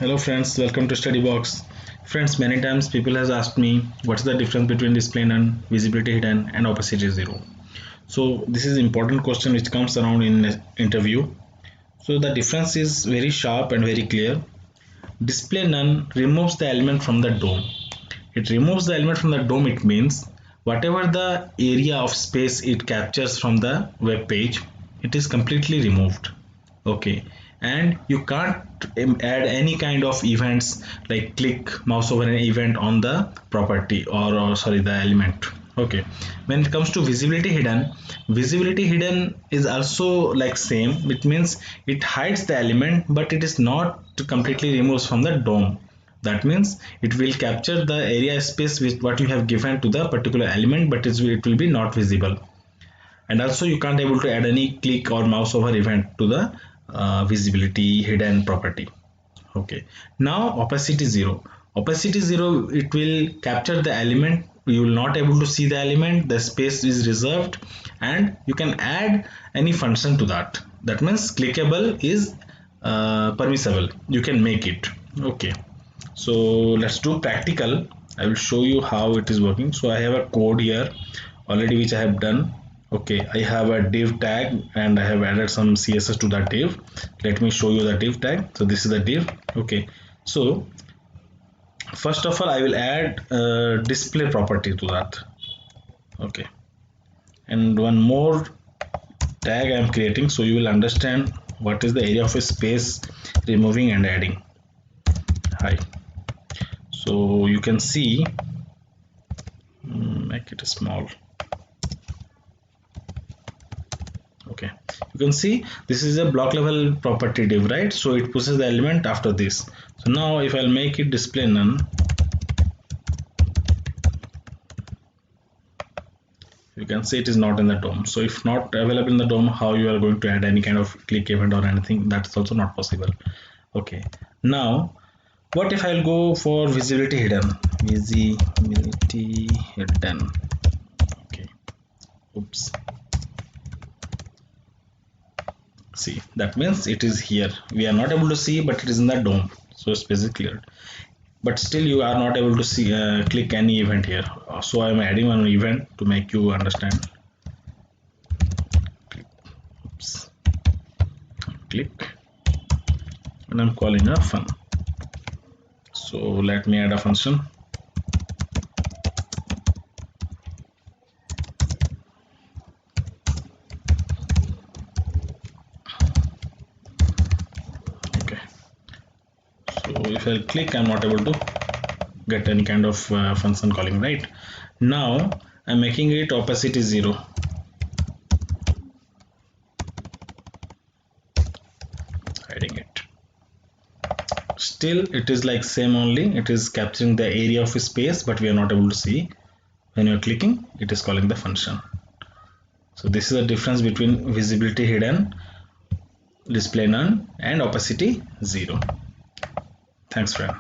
Hello friends, welcome to Study Box. Friends, many times people has asked me what's the difference between display none, visibility hidden and opacity zero. So this is important question which comes around in interview. So the difference is very sharp and very clear. Display none removes the element from the DOM. It removes the element from the DOM. It means whatever the area of space it captures from the web page, it is completely removed. Okay, and you can't add any kind of events like click mouse over an event on the property or sorry, the element. Okay, when it comes to visibility hidden is also like same. It means it hides the element but it is not completely removes from the DOM. That means it will capture the area space with what you have given to the particular element, but it will be not visible. And also you can't able to add any click or mouse over event to the visibility hidden property. Okay, now opacity zero, it will capture the element. You will not able to see the element, the space is reserved, and you can add any function to that. That means clickable is permissible, you can make it. Okay, so let's do practical. I will show you how it is working. So I have a code here already which I have done. Okay, I have a div tag and I have added some CSS to that div. Let me show you the div tag. So this is the div. Okay, so first of all I will add a display property to that. Okay, and one more tag I am creating so you will understand what is the area of a space removing and adding. Hi, so you can see, make it small. Okay, you can see this is a block level property div, right? So it pushes the element after this. So now if I'll make it display none, you can see it is not in the DOM. So if not available in the DOM, how you are going to add any kind of click event or anything, that's also not possible. Okay, now what if I'll go for visibility hidden? Okay, oops. See, that means it is here. We are not able to see, but it is in the DOM. So space is cleared. But still you are not able to see click any event here. So I am adding one event to make you understand. Oops. Click, and I'm calling a fun. So let me add a function. Okay, so if I click, I'm not able to get any kind of function calling, right? Now I'm making it opacity 0. Hiding it. Still it is like same only, it is capturing the area of space but we are not able to see. When you're clicking, it is calling the function. So this is the difference between visibility hidden, display none and opacity 0. Thanks friend.